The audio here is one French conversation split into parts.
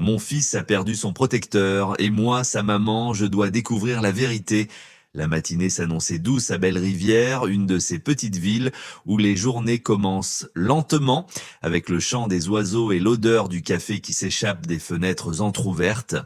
Mon fils a perdu son protecteur, et moi, sa maman, je dois découvrir la vérité. La matinée s'annonçait douce à Belle-Rivière, une de ces petites villes où les journées commencent lentement, avec le chant des oiseaux et l'odeur du café qui s'échappe des fenêtres entr'ouvertes.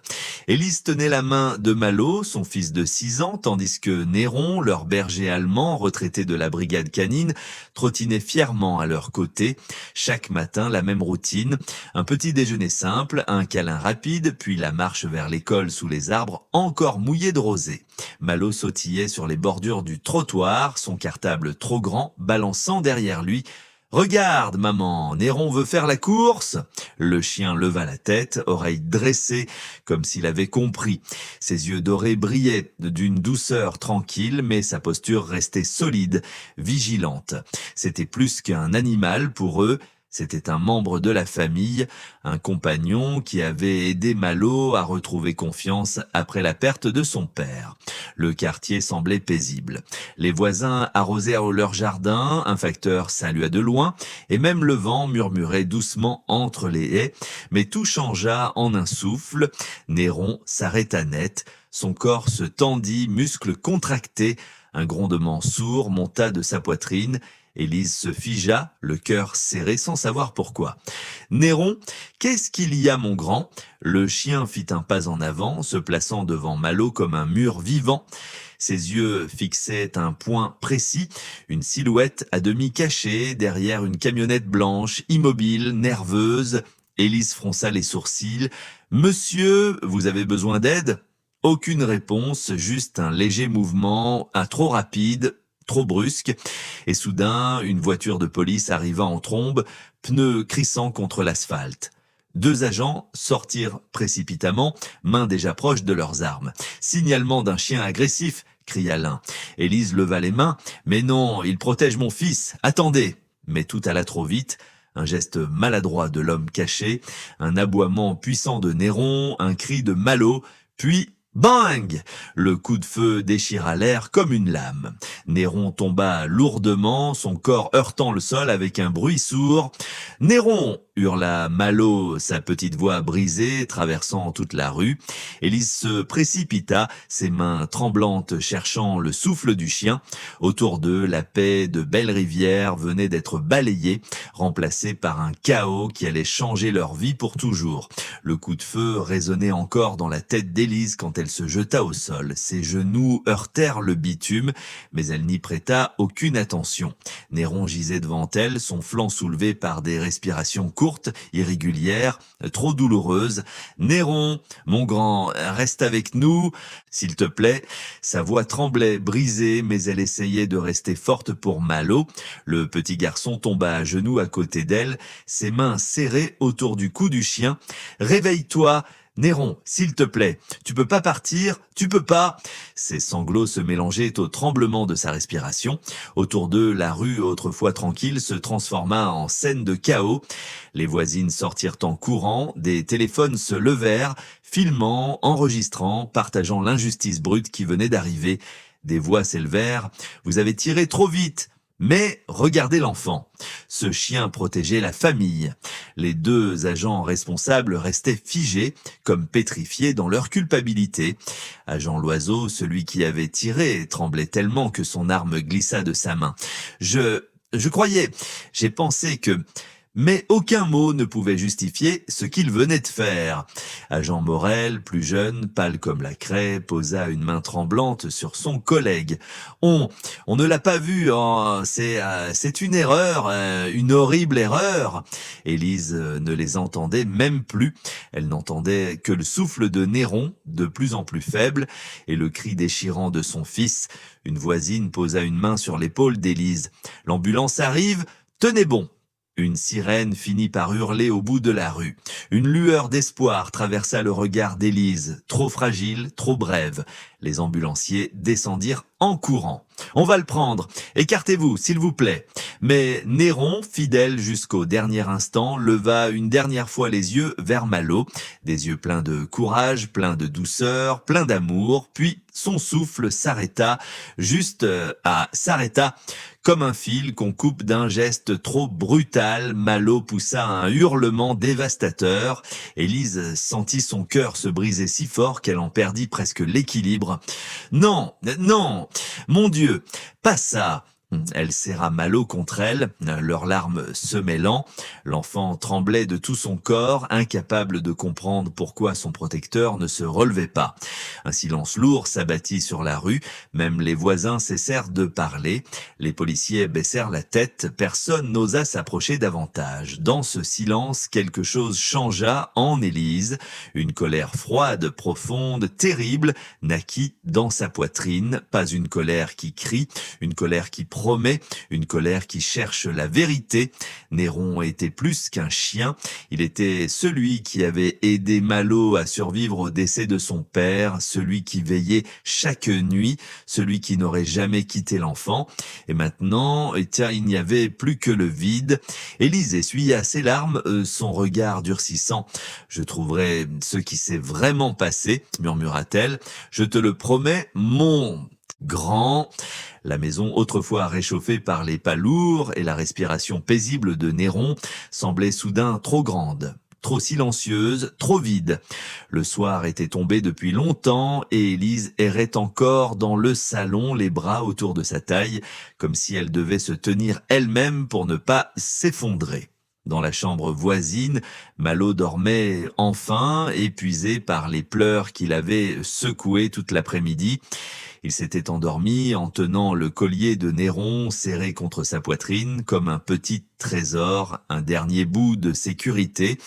Élise tenait la main de Malo, son fils de 6 ans, tandis que Néron, leur berger allemand, retraité de la brigade canine, trottinait fièrement à leur côté. Chaque matin, la même routine, un petit déjeuner simple, un câlin rapide, puis la marche vers l'école sous les arbres encore mouillés de rosée. Malo sautillait sur les bordures du trottoir, son cartable trop grand, balançant derrière lui. « Regarde, maman, Néron veut faire la course !» Le chien leva la tête, oreille dressée, comme s'il avait compris. Ses yeux dorés brillaient d'une douceur tranquille, mais sa posture restait solide, vigilante. C'était plus qu'un animal pour eux. C'était un membre de la famille, un compagnon qui avait aidé Malo à retrouver confiance après la perte de son père. Le quartier semblait paisible. Les voisins arrosèrent leur jardin, un facteur salua de loin, et même le vent murmurait doucement entre les haies. Mais tout changea en un souffle. Néron s'arrêta net, son corps se tendit, muscles contractés. Un grondement sourd monta de sa poitrine. Élise se figea, le cœur serré sans savoir pourquoi. « Néron, qu'est-ce qu'il y a, mon grand ?» Le chien fit un pas en avant, se plaçant devant Malo comme un mur vivant. Ses yeux fixaient un point précis, une silhouette à demi cachée derrière une camionnette blanche, immobile, nerveuse. Élise fronça les sourcils. « Monsieur, vous avez besoin d'aide ?» Aucune réponse, juste un léger mouvement, un trop rapide, trop brusque, et soudain, une voiture de police arriva en trombe, pneus crissant contre l'asphalte. 2 agents sortirent précipitamment, mains déjà proches de leurs armes. « Signalement d'un chien agressif !» cria l'un. Élise leva les mains. « Mais non, il protège mon fils, attendez !» Mais tout alla trop vite. Un geste maladroit de l'homme caché, un aboiement puissant de Néron, un cri de Malo, puis bang! Le coup de feu déchira l'air comme une lame. Néron tomba lourdement, son corps heurtant le sol avec un bruit sourd. « Néron !» hurla Malo, sa petite voix brisée, traversant toute la rue. Élise se précipita, ses mains tremblantes cherchant le souffle du chien. Autour d'eux, la paix de Belle-Rivière venait d'être balayée, remplacée par un chaos qui allait changer leur vie pour toujours. Le coup de feu résonnait encore dans la tête d'Élise quand elle se jeta au sol. Ses genoux heurtèrent le bitume, mais elle n'y prêta aucune attention. Néron gisait devant elle, son flanc soulevé par des respirations courtes, irrégulières, trop douloureuses. « Néron, mon grand, reste avec nous, s'il te plaît. » Sa voix tremblait, brisée, mais elle essayait de rester forte pour Malo. Le petit garçon tomba à genoux à côté d'elle, ses mains serrées autour du cou du chien. « Réveille-toi ! Néron, s'il te plaît, tu peux pas partir, tu peux pas !» Ses sanglots se mélangeaient au tremblement de sa respiration. Autour d'eux, la rue, autrefois tranquille, se transforma en scène de chaos. Les voisines sortirent en courant, des téléphones se levèrent, filmant, enregistrant, partageant l'injustice brute qui venait d'arriver. Des voix s'élevèrent. « Vous avez tiré trop vite !» Mais regardez l'enfant. Ce chien protégeait la famille. Les 2 agents responsables restaient figés, comme pétrifiés dans leur culpabilité. Agent Loiseau, celui qui avait tiré, tremblait tellement que son arme glissa de sa main. Je croyais, j'ai pensé que... Mais aucun mot ne pouvait justifier ce qu'il venait de faire. Agent Morel, plus jeune, pâle comme la craie, posa une main tremblante sur son collègue. On ne l'a pas vu, oh, c'est une erreur, une horrible erreur. » Élise ne les entendait même plus. Elle n'entendait que le souffle de Néron, de plus en plus faible, et le cri déchirant de son fils. Une voisine posa une main sur l'épaule d'Élise. « L'ambulance arrive, tenez bon !» Une sirène finit par hurler au bout de la rue. Une lueur d'espoir traversa le regard d'Élise, trop fragile, trop brève. Les ambulanciers descendirent en courant. « On va le prendre. Écartez-vous, s'il vous plaît. » Mais Néron, fidèle jusqu'au dernier instant, leva une dernière fois les yeux vers Malo. Des yeux pleins de courage, pleins de douceur, pleins d'amour. Puis son souffle s'arrêta, s'arrêta Comme un fil qu'on coupe d'un geste trop brutal, Malo poussa un hurlement dévastateur. Élise sentit son cœur se briser si fort qu'elle en perdit presque l'équilibre. Non, non, mon Dieu, pas ça. Elle serra Malo contre elle, leurs larmes se mêlant. L'enfant tremblait de tout son corps, incapable de comprendre pourquoi son protecteur ne se relevait pas. Un silence lourd s'abattit sur la rue, même les voisins cessèrent de parler. Les policiers baissèrent la tête, personne n'osa s'approcher davantage. Dans ce silence, quelque chose changea en Élise. Une colère froide, profonde, terrible, naquit dans sa poitrine. Pas une colère qui crie, une colère qui promet, une colère qui cherche la vérité. Néron était plus qu'un chien, il était celui qui avait aidé Malo à survivre au décès de son père, celui qui veillait chaque nuit, celui qui n'aurait jamais quitté l'enfant. Et maintenant, il n'y avait plus que le vide. Élise essuya ses larmes, son regard durcissant. « Je trouverai ce qui s'est vraiment passé », murmura-t-elle. « Je te le promets, mon grand ». La maison, autrefois réchauffée par les pas lourds et la respiration paisible de Néron, semblait soudain trop grande, trop silencieuse, trop vide. Le soir était tombé depuis longtemps et Élise errait encore dans le salon, les bras autour de sa taille, comme si elle devait se tenir elle-même pour ne pas s'effondrer. Dans la chambre voisine, Malo dormait enfin, épuisé par les pleurs qu'il avait secoués toute l'après-midi. Il s'était endormi en tenant le collier de Néron serré contre sa poitrine comme un petit trésor, un dernier bout de sécurité.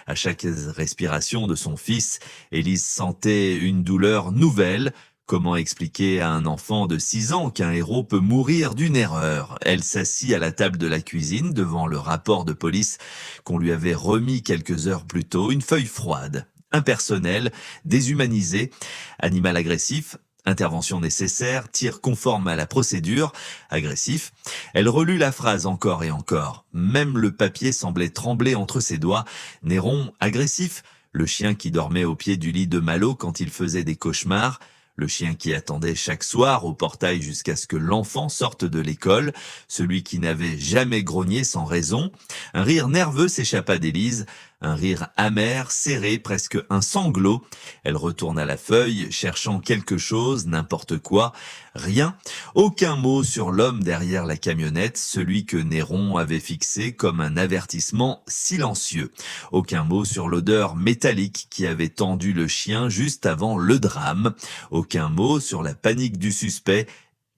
À chaque respiration de son fils, Élise sentait une douleur nouvelle. Comment expliquer à un enfant de 6 ans qu'un héros peut mourir d'une erreur? Elle s'assit à la table de la cuisine devant le rapport de police qu'on lui avait remis quelques heures plus tôt, une feuille froide, impersonnelle, déshumanisée, animal agressif, intervention nécessaire, tir conforme à la procédure, agressif. Elle relut la phrase encore et encore. Même le papier semblait trembler entre ses doigts. Néron, agressif, le chien qui dormait au pied du lit de Malo quand il faisait des cauchemars, le chien qui attendait chaque soir au portail jusqu'à ce que l'enfant sorte de l'école, celui qui n'avait jamais grogné sans raison. Un rire nerveux s'échappa d'Élise, un rire amer, serré, presque un sanglot. Elle retourna la feuille, cherchant quelque chose, n'importe quoi. Rien, aucun mot sur l'homme derrière la camionnette, celui que Néron avait fixé comme un avertissement silencieux. Aucun mot sur l'odeur métallique qui avait tendu le chien juste avant le drame. Aucun mot sur la panique du suspect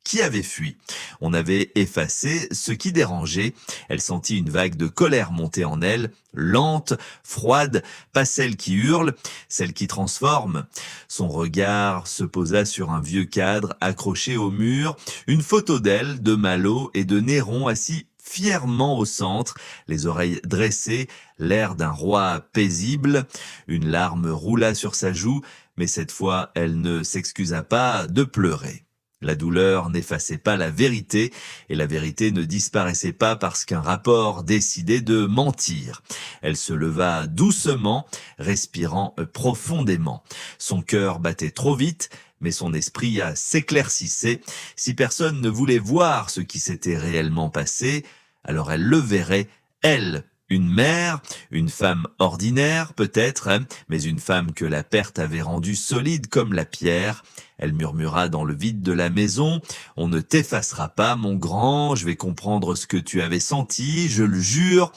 qui avait fui. On avait effacé ce qui dérangeait. Elle sentit une vague de colère monter en elle, lente, froide, pas celle qui hurle, celle qui transforme. Son regard se posa sur un vieux cadre accroché au mur, une photo d'elle, de Malo et de Néron assis fièrement au centre, les oreilles dressées, l'air d'un roi paisible. Une larme roula sur sa joue, mais cette fois elle ne s'excusa pas de pleurer. La douleur n'effaçait pas la vérité, et la vérité ne disparaissait pas parce qu'un rapport décidait de mentir. Elle se leva doucement, respirant profondément. Son cœur battait trop vite, mais son esprit s'éclaircissait. Si personne ne voulait voir ce qui s'était réellement passé, alors elle le verrait, elle. Une mère, une femme ordinaire peut-être, mais une femme que la perte avait rendue solide comme la pierre. Elle murmura dans le vide de la maison, « On ne t'effacera pas, mon grand, je vais comprendre ce que tu avais senti, je le jure. »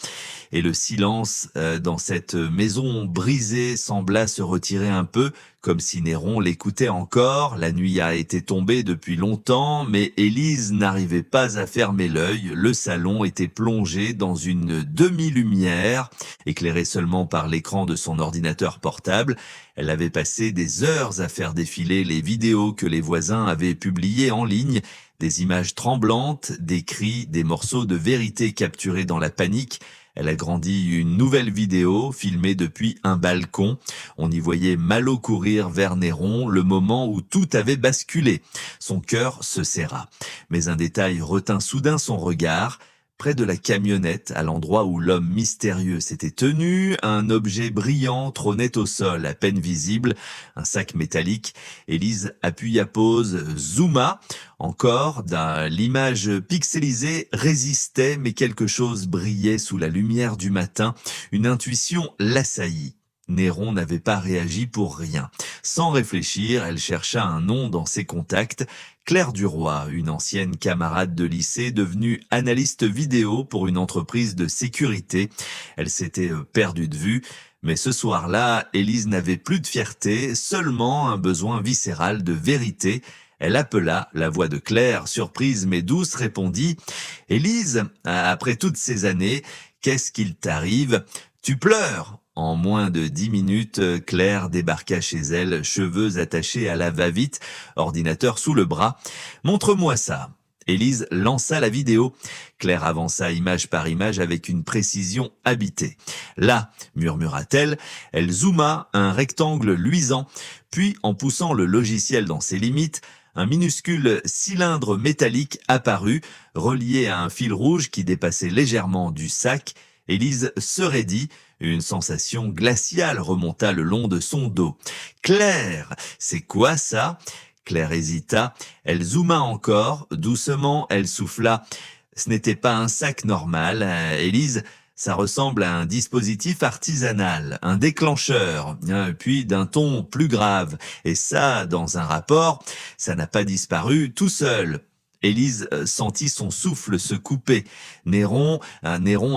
Et le silence dans cette maison brisée sembla se retirer un peu, comme si Néron l'écoutait encore. La nuit a été tombée depuis longtemps, mais Élise n'arrivait pas à fermer l'œil. Le salon était plongé dans une demi-lumière, éclairée seulement par l'écran de son ordinateur portable. Elle avait passé des heures à faire défiler les vidéos que les voisins avaient publiées en ligne, des images tremblantes, des cris, des morceaux de vérité capturés dans la panique. Elle a grandi une nouvelle vidéo filmée depuis un balcon. On y voyait Malo courir vers Néron, le moment où tout avait basculé. Son cœur se serra. Mais un détail retint soudain son regard. près de la camionnette, à l'endroit où l'homme mystérieux s'était tenu. Un objet brillant trônait au sol, à peine visible, un sac métallique. Élise appuya pause, zooma. Encore, l'image pixelisée résistait, mais quelque chose brillait sous la lumière du matin. Une intuition l'assaillit. Néron n'avait pas réagi pour rien. Sans réfléchir, elle chercha un nom dans ses contacts. Claire Duroy, une ancienne camarade de lycée devenue analyste vidéo pour une entreprise de sécurité. Elle s'était perdue de vue. Mais ce soir-là, Élise n'avait plus de fierté, seulement un besoin viscéral de vérité. Elle appela, la voix de Claire, surprise mais douce, répondit « Élise, après toutes ces années, qu'est-ce qu'il t'arrive ? Tu pleures ?» En moins de 10 minutes, Claire débarqua chez elle, cheveux attachés à la va-vite, ordinateur sous le bras. « Montre-moi ça !» Élise lança la vidéo. Claire avança image par image avec une précision habitée. « Là !» murmura-t-elle, elle zooma un rectangle luisant, puis en poussant le logiciel dans ses limites, un minuscule cylindre métallique apparut, relié à un fil rouge qui dépassait légèrement du sac. Élise se raidit. Une sensation glaciale remonta le long de son dos. « Claire, c'est quoi ça ?» Claire hésita. Elle zooma encore. Doucement, elle souffla. « Ce n'était pas un sac normal, Élise. Ça ressemble à un dispositif artisanal, un déclencheur, puis d'un ton plus grave. Et ça, dans un rapport, ça n'a pas disparu tout seul. » Élise sentit son souffle se couper. Néron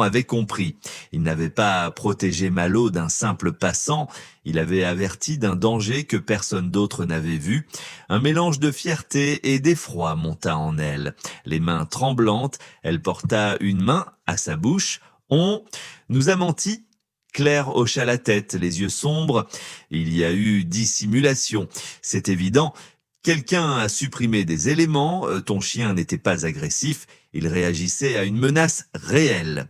avait compris. Il n'avait pas protégé Malo d'un simple passant, il avait averti d'un danger que personne d'autre n'avait vu. Un mélange de fierté et d'effroi monta en elle. Les mains tremblantes, elle porta une main à sa bouche. « On nous a menti ?» Claire hocha la tête, les yeux sombres. Il y a eu dissimulation, c'est évident. Quelqu'un a supprimé des éléments, ton chien n'était pas agressif, il réagissait à une menace réelle.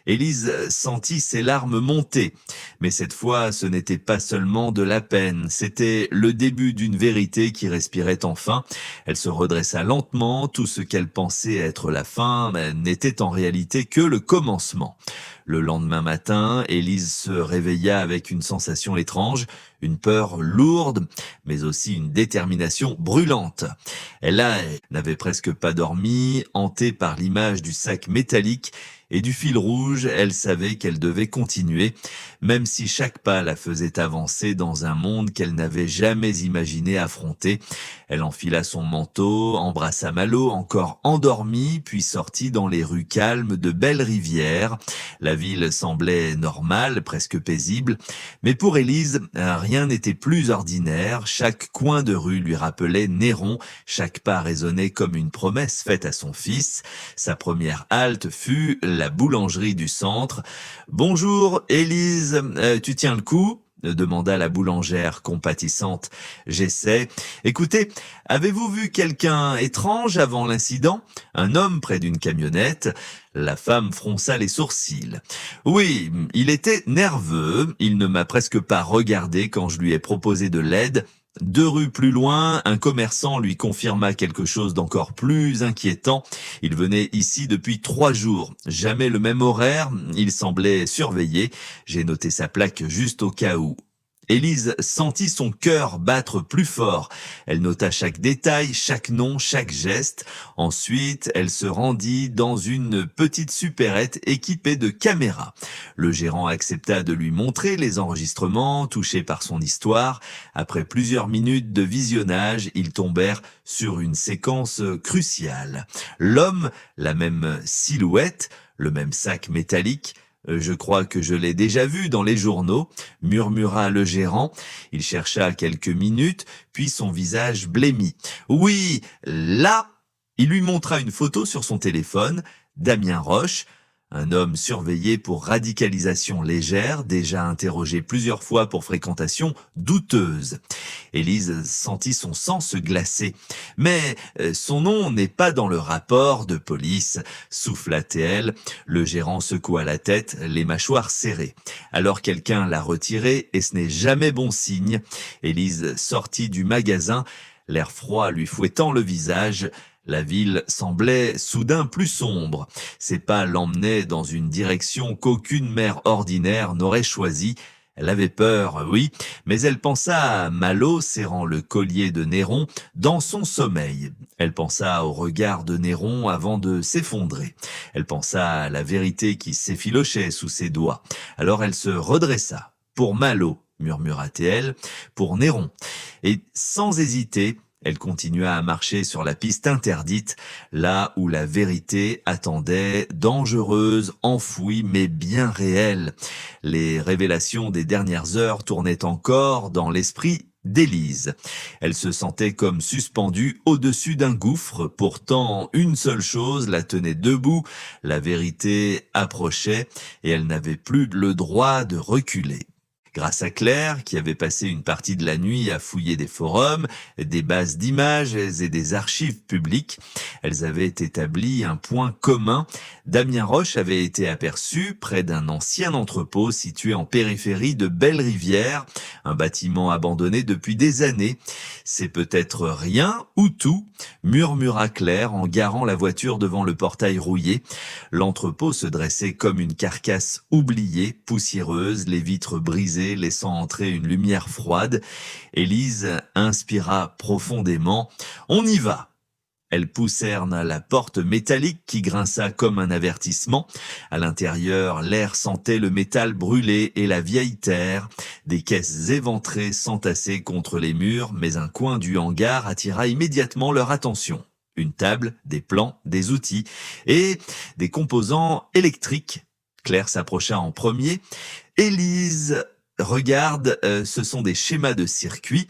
Élise sentit ses larmes monter, mais cette fois ce n'était pas seulement de la peine, c'était le début d'une vérité qui respirait enfin. Elle se redressa lentement, tout ce qu'elle pensait être la fin n'était en réalité que le commencement. Le lendemain matin, Élise se réveilla avec une sensation étrange, une peur lourde, mais aussi une détermination brûlante. Elle n'avait presque pas dormi, hantée par l'image du sac métallique et du fil rouge, elle savait qu'elle devait continuer, même si chaque pas la faisait avancer dans un monde qu'elle n'avait jamais imaginé affronter. Elle enfila son manteau, embrassa Malo, encore endormi, puis sortit dans les rues calmes de Belle-Rivière. La ville semblait normale, presque paisible, mais pour Élise, rien n'était plus ordinaire. Chaque coin de rue lui rappelait Néron, chaque pas résonnait comme une promesse faite à son fils. Sa première halte fut la boulangerie du centre. « Bonjour, Élise, tu tiens le coup ?» demanda la boulangère compatissante. « J'essaie. Écoutez, avez-vous vu quelqu'un étrange avant l'incident ? Un homme près d'une camionnette ?» La femme fronça les sourcils. « Oui, il était nerveux. Il ne m'a presque pas regardé quand je lui ai proposé de l'aide. » 2 rues plus loin, un commerçant lui confirma quelque chose d'encore plus inquiétant. Il venait ici depuis 3 jours. Jamais le même horaire, il semblait surveillé. J'ai noté sa plaque juste au cas où. Élise sentit son cœur battre plus fort. Elle nota chaque détail, chaque nom, chaque geste. Ensuite, elle se rendit dans une petite supérette équipée de caméras. Le gérant accepta de lui montrer les enregistrements, touchés par son histoire. Après plusieurs minutes de visionnage, ils tombèrent sur une séquence cruciale. L'homme, la même silhouette, le même sac métallique. « Je crois que je l'ai déjà vu dans les journaux », murmura le gérant. Il chercha quelques minutes, puis son visage blêmit. « Oui, là !» Il lui montra une photo sur son téléphone. Damien Roche, un homme surveillé pour radicalisation légère, déjà interrogé plusieurs fois pour fréquentation douteuse. Élise sentit son sang se glacer. « Mais son nom n'est pas dans le rapport de police », souffla-t-elle. Le gérant secoua la tête, les mâchoires serrées. Alors quelqu'un l'a retiré et ce n'est jamais bon signe. Élise sortit du magasin, l'air froid lui fouettant le visage. La ville semblait soudain plus sombre. Ses pas l'emmenaient dans une direction qu'aucune mère ordinaire n'aurait choisie. Elle avait peur, oui, mais elle pensa à Malo serrant le collier de Néron dans son sommeil. Elle pensa au regard de Néron avant de s'effondrer. Elle pensa à la vérité qui s'effilochait sous ses doigts. Alors elle se redressa. Pour Malo, murmura-t-elle, pour Néron. Et sans hésiter, elle continua à marcher sur la piste interdite, là où la vérité attendait, dangereuse, enfouie, mais bien réelle. Les révélations des dernières heures tournaient encore dans l'esprit d'Élise. Elle se sentait comme suspendue au-dessus d'un gouffre. Pourtant, une seule chose la tenait debout, la vérité approchait et elle n'avait plus le droit de reculer. Grâce à Claire, qui avait passé une partie de la nuit à fouiller des forums, des bases d'images et des archives publiques, elles avaient établi un point commun. Damien Roche avait été aperçu près d'un ancien entrepôt situé en périphérie de Belle-Rivière, un bâtiment abandonné depuis des années. C'est peut-être rien ou tout, murmura Claire en garant la voiture devant le portail rouillé. L'entrepôt se dressait comme une carcasse oubliée, poussiéreuse, les vitres brisées, laissant entrer une lumière froide. Élise inspira profondément. « On y va !» Elles poussèrent la porte métallique qui grinça comme un avertissement. À l'intérieur, l'air sentait le métal brûlé et la vieille terre. Des caisses éventrées s'entassaient contre les murs, mais un coin du hangar attira immédiatement leur attention. Une table, des plans, des outils et des composants électriques. Claire s'approcha en premier. Élise, regarde, ce sont des schémas de circuit.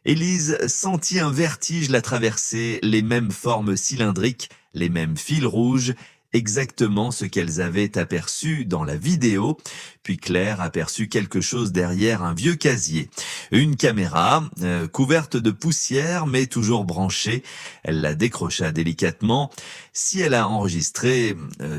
Élise sentit un vertige la traverser, les mêmes formes cylindriques, les mêmes fils rouges, exactement ce qu'elles avaient aperçu dans la vidéo. Puis Claire aperçut quelque chose derrière un vieux casier. Une caméra, couverte de poussière mais toujours branchée. Elle la décrocha délicatement. Si elle a enregistré,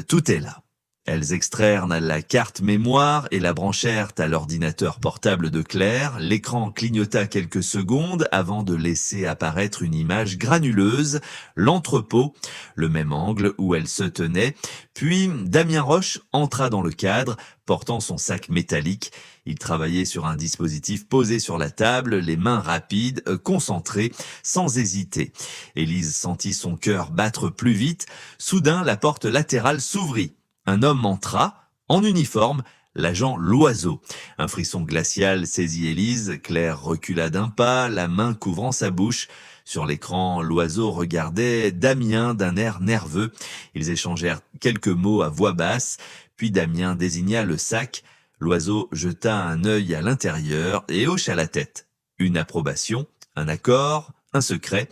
tout est là. Elles extrairent la carte mémoire et la branchèrent à l'ordinateur portable de Claire. L'écran clignota quelques secondes avant de laisser apparaître une image granuleuse, l'entrepôt, le même angle où elle se tenait. Puis Damien Roche entra dans le cadre, portant son sac métallique. Il travaillait sur un dispositif posé sur la table, les mains rapides, concentrées, sans hésiter. Élise sentit son cœur battre plus vite. Soudain, la porte latérale s'ouvrit. Un homme entra, en uniforme, l'agent Loiseau. Un frisson glacial saisit Élise. Claire recula d'un pas, la main couvrant sa bouche. Sur l'écran, Loiseau regardait Damien d'un air nerveux. Ils échangèrent quelques mots à voix basse, puis Damien désigna le sac. Loiseau jeta un œil à l'intérieur et hocha la tête. Une approbation, un accord, un secret.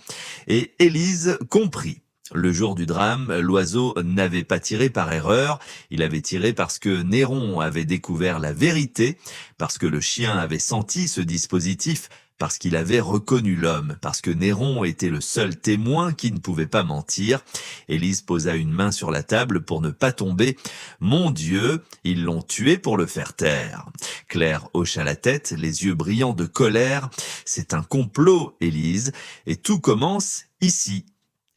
Et Élise comprit. Le jour du drame, Loiseau n'avait pas tiré par erreur, il avait tiré parce que Néron avait découvert la vérité, parce que le chien avait senti ce dispositif, parce qu'il avait reconnu l'homme, parce que Néron était le seul témoin qui ne pouvait pas mentir. Élise posa une main sur la table pour ne pas tomber. « Mon Dieu, ils l'ont tué pour le faire taire. » Claire hocha la tête, les yeux brillants de colère. « C'est un complot, Élise, et tout commence ici. »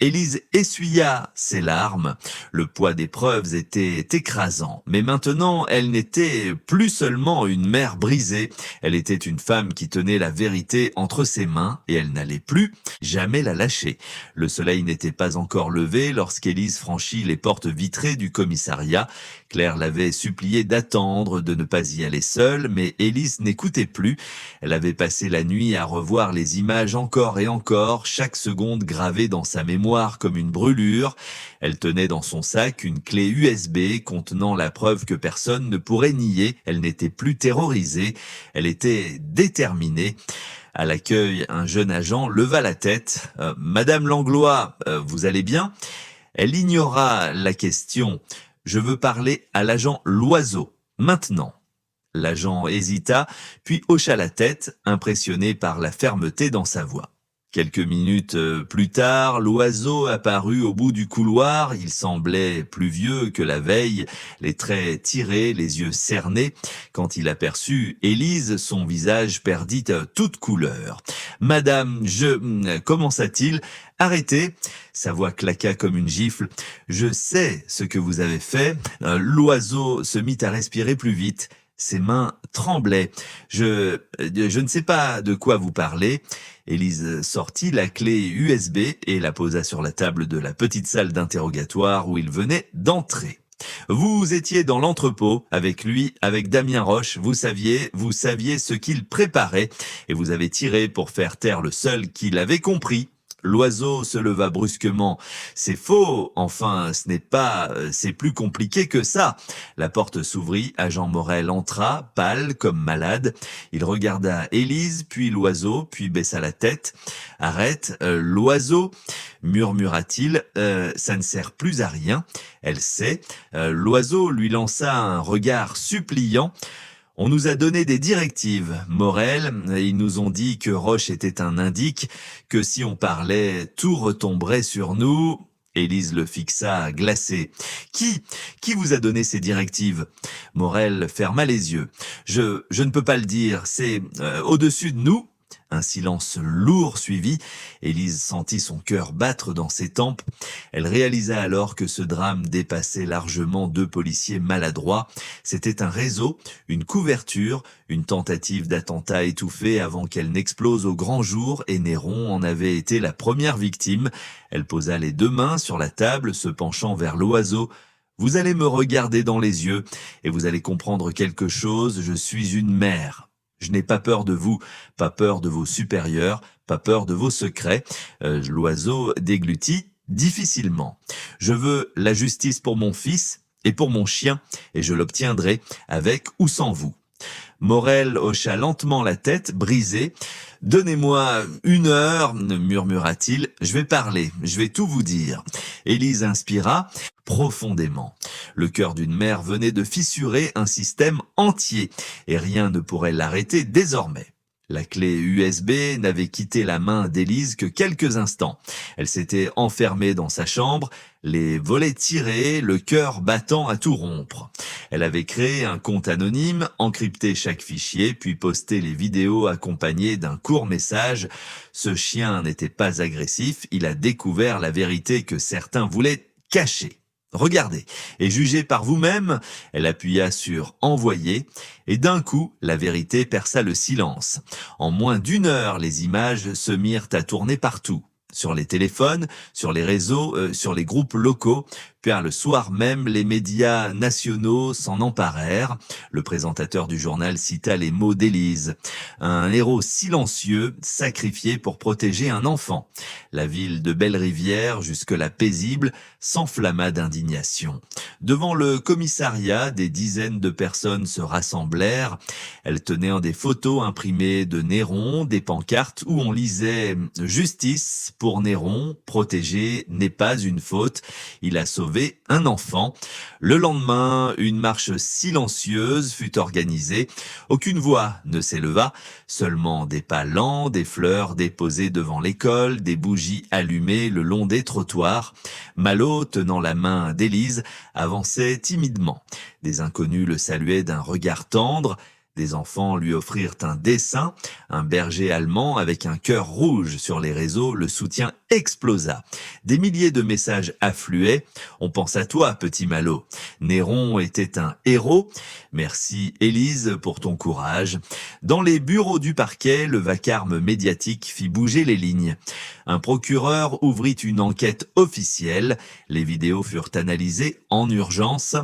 Élise essuya ses larmes. Le poids des preuves était écrasant. Mais maintenant, elle n'était plus seulement une mère brisée. Elle était une femme qui tenait la vérité entre ses mains et elle n'allait plus jamais la lâcher. Le soleil n'était pas encore levé lorsqu'Élise franchit les portes vitrées du commissariat. Claire l'avait supplié d'attendre, de ne pas y aller seule, mais Élise n'écoutait plus. Elle avait passé la nuit à revoir les images encore et encore, chaque seconde gravée dans sa mémoire comme une brûlure. Elle tenait dans son sac une clé USB contenant la preuve que personne ne pourrait nier. Elle n'était plus terrorisée, elle était déterminée. À l'accueil, un jeune agent leva la tête. « Madame Langlois, vous allez bien ?» Elle ignora la question. « Je veux parler à l'agent Loiseau, maintenant. » L'agent hésita, puis hocha la tête, impressionné par la fermeté dans sa voix. Quelques minutes plus tard, l'oiseau apparut au bout du couloir. Il semblait plus vieux que la veille, les traits tirés, les yeux cernés. Quand il aperçut Élise, son visage perdit toute couleur. « Madame, commença-t-il. Arrêtez !» Sa voix claqua comme une gifle. « Je sais ce que vous avez fait. » L'oiseau se mit à respirer plus vite. Ses mains tremblaient. Je ne sais pas de quoi vous parlez. Élise sortit la clé USB et la posa sur la table de la petite salle d'interrogatoire où il venait d'entrer. Vous étiez dans l'entrepôt avec lui, avec Damien Roche. Vous saviez ce qu'il préparait et vous avez tiré pour faire taire le seul qui l'avait compris. L'oiseau se leva brusquement. « C'est faux, enfin, c'est plus compliqué que ça. » La porte s'ouvrit, agent Morel entra, pâle comme malade. Il regarda Élise, puis l'oiseau, puis baissa la tête. « Arrête, l'oiseau !» murmura-t-il, « ça ne sert plus à rien. » Elle sait. L'oiseau lui lança un regard suppliant. On nous a donné des directives, Morel, ils nous ont dit que Roche était un indique, que si on parlait, tout retomberait sur nous. Élise le fixa, glacée. Qui vous a donné ces directives? Morel ferma les yeux. Je ne peux pas le dire, c'est au-dessus de nous. Un silence lourd suivit. Élise sentit son cœur battre dans ses tempes. Elle réalisa alors que ce drame dépassait largement 2 policiers maladroits. C'était un réseau, une couverture, une tentative d'attentat étouffée avant qu'elle n'explose au grand jour, et Néron en avait été la première victime. Elle posa les 2 mains sur la table, se penchant vers l'oiseau. « Vous allez me regarder dans les yeux et vous allez comprendre quelque chose, je suis une mère. Je n'ai pas peur de vous, pas peur de vos supérieurs, pas peur de vos secrets. » L'oiseau déglutit difficilement. « Je veux la justice pour mon fils et pour mon chien, et je l'obtiendrai, avec ou sans vous. » Morel hocha lentement la tête, brisé. « Donnez-moi 1 heure, murmura-t-il. Je vais parler, je vais tout vous dire. » Élise inspira profondément. Le cœur d'une mère venait de fissurer un système entier, et rien ne pourrait l'arrêter désormais. La clé USB n'avait quitté la main d'Élise que quelques instants. Elle s'était enfermée dans sa chambre, les volets tirés, le cœur battant à tout rompre. Elle avait créé un compte anonyme, encrypté chaque fichier, puis posté les vidéos accompagnées d'un court message. Ce chien n'était pas agressif, il a découvert la vérité que certains voulaient cacher. Regardez et jugez par vous-même. Elle appuya sur « Envoyer » et d'un coup, la vérité perça le silence. En moins d'1 heure, les images se mirent à tourner partout. Sur les téléphones, sur les réseaux, sur les groupes locaux. Puis le soir même, les médias nationaux s'en emparèrent. Le présentateur du journal cita les mots d'Élise. Un héros silencieux, sacrifié pour protéger un enfant. La ville de Belle-Rivière, jusque-là paisible, s'enflamma d'indignation. Devant le commissariat, des dizaines de personnes se rassemblèrent. Elles tenaient des photos imprimées de Néron, des pancartes où on lisait « Justice pour Néron, protéger n'est pas une faute. Il a sauvé un enfant ». Le lendemain, une marche silencieuse fut organisée. Aucune voix ne s'éleva, seulement des pas lents, des fleurs déposées devant l'école, des bougies allumées le long des trottoirs. Malo, tenant la main d'Élise, avançait timidement. Des inconnus le saluaient d'un regard tendre. Des enfants lui offrirent un dessin, un berger allemand avec un cœur rouge. Sur les réseaux, le soutien explosa. Des milliers de messages affluaient. « On pense à toi, petit Malo. Néron était un héros. Merci Élise pour ton courage. » Dans les bureaux du parquet, le vacarme médiatique fit bouger les lignes. Un procureur ouvrit une enquête officielle. Les vidéos furent analysées en urgence.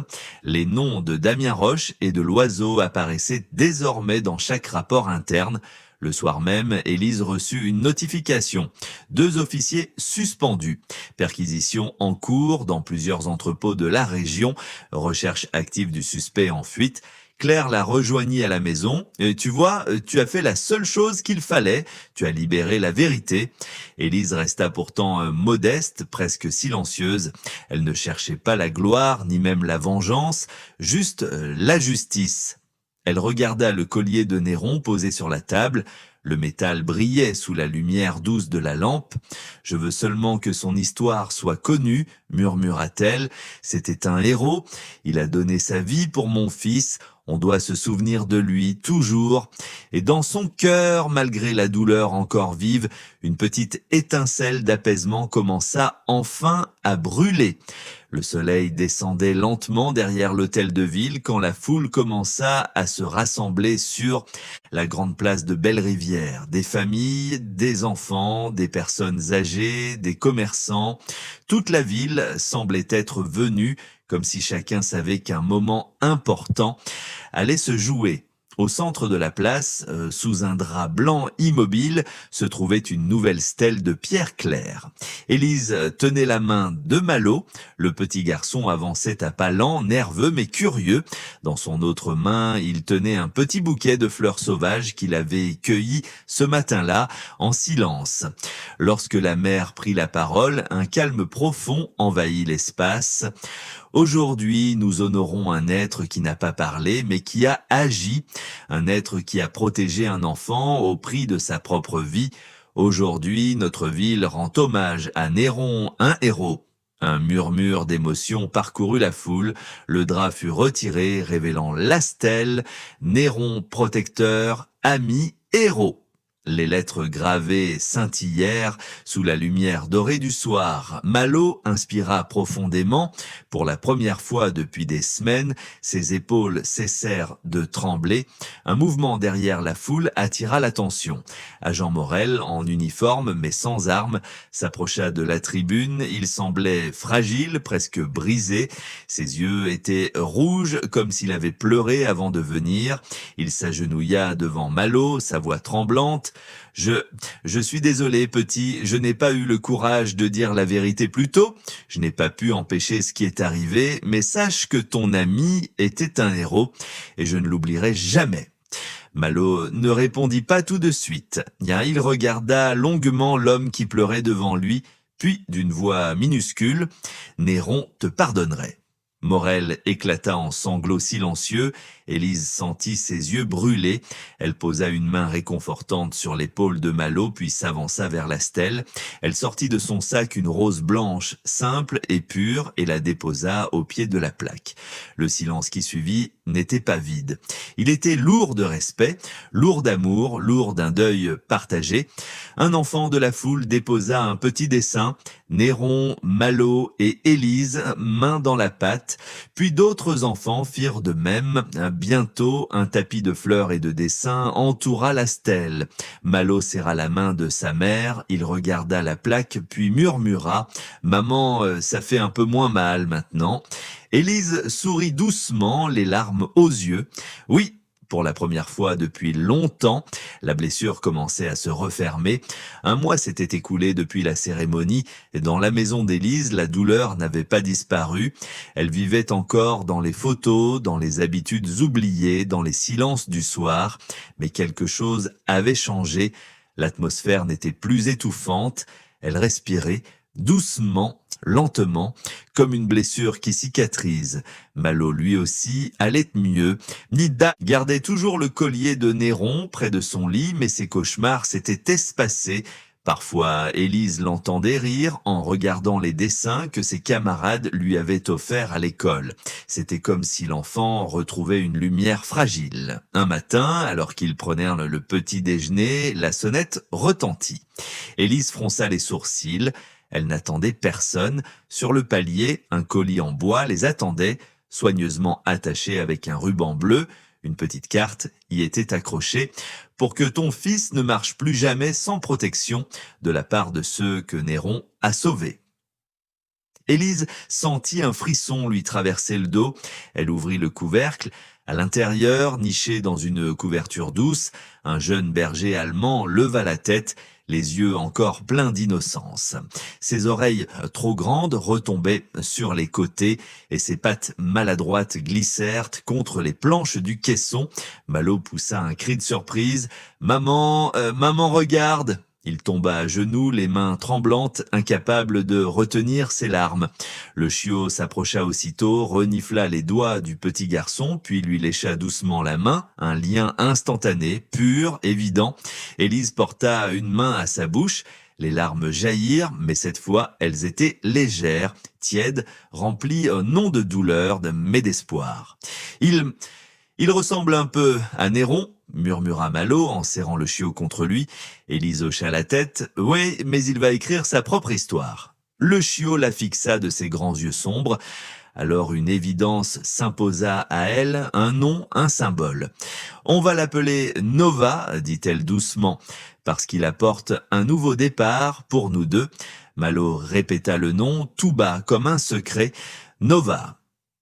Les noms de Damien Roche et de l'oiseau apparaissaient désormais dans chaque rapport interne. Le soir même, Élise reçut une notification. 2 officiers suspendus. Perquisition en cours dans plusieurs entrepôts de la région. Recherche active du suspect en fuite. Claire la rejoignit à la maison. « Tu vois, tu as fait la seule chose qu'il fallait. Tu as libéré la vérité. » Élise resta pourtant modeste, presque silencieuse. Elle ne cherchait pas la gloire, ni même la vengeance, juste la justice. Elle regarda le collier de Néron posé sur la table. Le métal brillait sous la lumière douce de la lampe. « Je veux seulement que son histoire soit connue, murmura-t-elle. C'était un héros. Il a donné sa vie pour mon fils. On doit se souvenir de lui toujours. » Et dans son cœur, malgré la douleur encore vive, une petite étincelle d'apaisement commença enfin à brûler. Le soleil descendait lentement derrière l'hôtel de ville quand la foule commença à se rassembler sur la grande place de Belle-Rivière. Des familles, des enfants, des personnes âgées, des commerçants. Toute la ville semblait être venue, comme si chacun savait qu'un moment important allait se jouer. Au centre de la place, sous un drap blanc immobile, se trouvait une nouvelle stèle de pierre claire. Élise tenait la main de Malo. Le petit garçon avançait à pas lents, nerveux mais curieux. Dans son autre main, il tenait un petit bouquet de fleurs sauvages qu'il avait cueillies ce matin-là, en silence. Lorsque la mère prit la parole, un calme profond envahit l'espace. Aujourd'hui, nous honorons un être qui n'a pas parlé, mais qui a agi, un être qui a protégé un enfant au prix de sa propre vie. Aujourd'hui, notre ville rend hommage à Néron, un héros. Un murmure d'émotion parcourut la foule, le drap fut retiré, révélant la stèle, Néron protecteur, ami, héros. Les lettres gravées scintillèrent sous la lumière dorée du soir. Malo inspira profondément. Pour la première fois depuis des semaines, ses épaules cessèrent de trembler. Un mouvement derrière la foule attira l'attention. Agent Morel, en uniforme mais sans armes, s'approcha de la tribune. Il semblait fragile, presque brisé. Ses yeux étaient rouges, comme s'il avait pleuré avant de venir. Il s'agenouilla devant Malo, sa voix tremblante. Je suis désolé, petit, je n'ai pas eu le courage de dire la vérité plus tôt. Je n'ai pas pu empêcher ce qui est arrivé, mais sache que ton ami était un héros, et je ne l'oublierai jamais. » Malo ne répondit pas tout de suite. Il regarda longuement l'homme qui pleurait devant lui, puis d'une voix minuscule, « Néron te pardonnerait. » Morel éclata en sanglots silencieux. Élise sentit ses yeux brûler. Elle posa une main réconfortante sur l'épaule de Malo, puis s'avança vers la stèle. Elle sortit de son sac une rose blanche, simple et pure, et la déposa au pied de la plaque. Le silence qui suivit n'était pas vide. Il était lourd de respect, lourd d'amour, lourd d'un deuil partagé. Un enfant de la foule déposa un petit dessin, Néron, Malo et Élise, main dans la pâte. Puis d'autres enfants firent de même. Bientôt, un tapis de fleurs et de dessins entoura la stèle. Malo serra la main de sa mère, il regarda la plaque, puis murmura « Maman, ça fait un peu moins mal maintenant. » Élise sourit doucement, les larmes aux yeux. « Oui. » Pour la première fois depuis longtemps, la blessure commençait à se refermer. Un mois s'était écoulé depuis la cérémonie et dans la maison d'Élise, la douleur n'avait pas disparu. Elle vivait encore dans les photos, dans les habitudes oubliées, dans les silences du soir. Mais quelque chose avait changé. L'atmosphère n'était plus étouffante. Elle respirait doucement, lentement, comme une blessure qui cicatrise. Malo, lui aussi, allait mieux. Nida gardait toujours le collier de Néron près de son lit, mais ses cauchemars s'étaient espacés. Parfois, Élise l'entendait rire en regardant les dessins que ses camarades lui avaient offerts à l'école. C'était comme si l'enfant retrouvait une lumière fragile. Un matin, alors qu'ils prenèrent le petit déjeuner, la sonnette retentit. Élise fronça les sourcils. Elle n'attendait personne. Sur le palier, un colis en bois les attendait, soigneusement attaché avec un ruban bleu. Une petite carte y était accrochée. « Pour que ton fils ne marche plus jamais sans protection, de la part de ceux que Néron a sauvés. » Élise sentit un frisson lui traverser le dos. Elle ouvrit le couvercle. À l'intérieur, niché dans une couverture douce, un jeune berger allemand leva la tête, les yeux encore pleins d'innocence. Ses oreilles trop grandes retombaient sur les côtés et ses pattes maladroites glissèrent contre les planches du caisson. Malo poussa un cri de surprise. « Maman, maman, regarde !» Il tomba à genoux, les mains tremblantes, incapable de retenir ses larmes. Le chiot s'approcha aussitôt, renifla les doigts du petit garçon, puis lui lécha doucement la main, un lien instantané, pur, évident. Élise porta une main à sa bouche. Les larmes jaillirent, mais cette fois, elles étaient légères, tièdes, remplies non de douleur, mais d'espoir. Il ressemble un peu à Néron, murmura Malo en serrant le chiot contre lui. Élise hocha la tête. Oui, mais il va écrire sa propre histoire. Le chiot la fixa de ses grands yeux sombres. Alors une évidence s'imposa à elle, un nom, un symbole. On va l'appeler Nova, dit-elle doucement, parce qu'il apporte un nouveau départ pour nous deux. Malo répéta le nom, tout bas, comme un secret. Nova.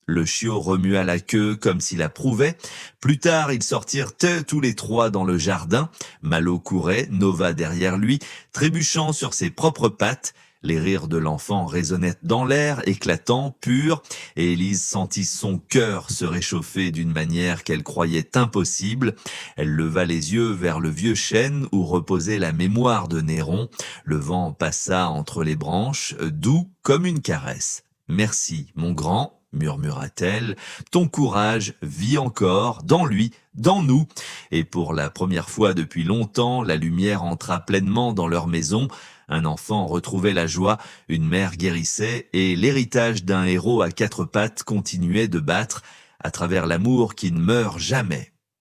Le chiot remua la queue comme s'il approuvait. Plus tard, ils sortirent tous les trois dans le jardin. Malo courait, Nova derrière lui, trébuchant sur ses propres pattes. Les rires de l'enfant résonnaient dans l'air, éclatants, purs, et Élise sentit son cœur se réchauffer d'une manière qu'elle croyait impossible. Elle leva les yeux vers le vieux chêne où reposait la mémoire de Néron. Le vent passa entre les branches, doux comme une caresse. « Merci, mon grand », murmura-t-elle, ton courage vit encore, dans lui, dans nous. Et pour la première fois depuis longtemps, la lumière entra pleinement dans leur maison. Un enfant retrouvait la joie, une mère guérissait, et l'héritage d'un héros à quatre pattes continuait de battre à travers l'amour qui ne meurt jamais.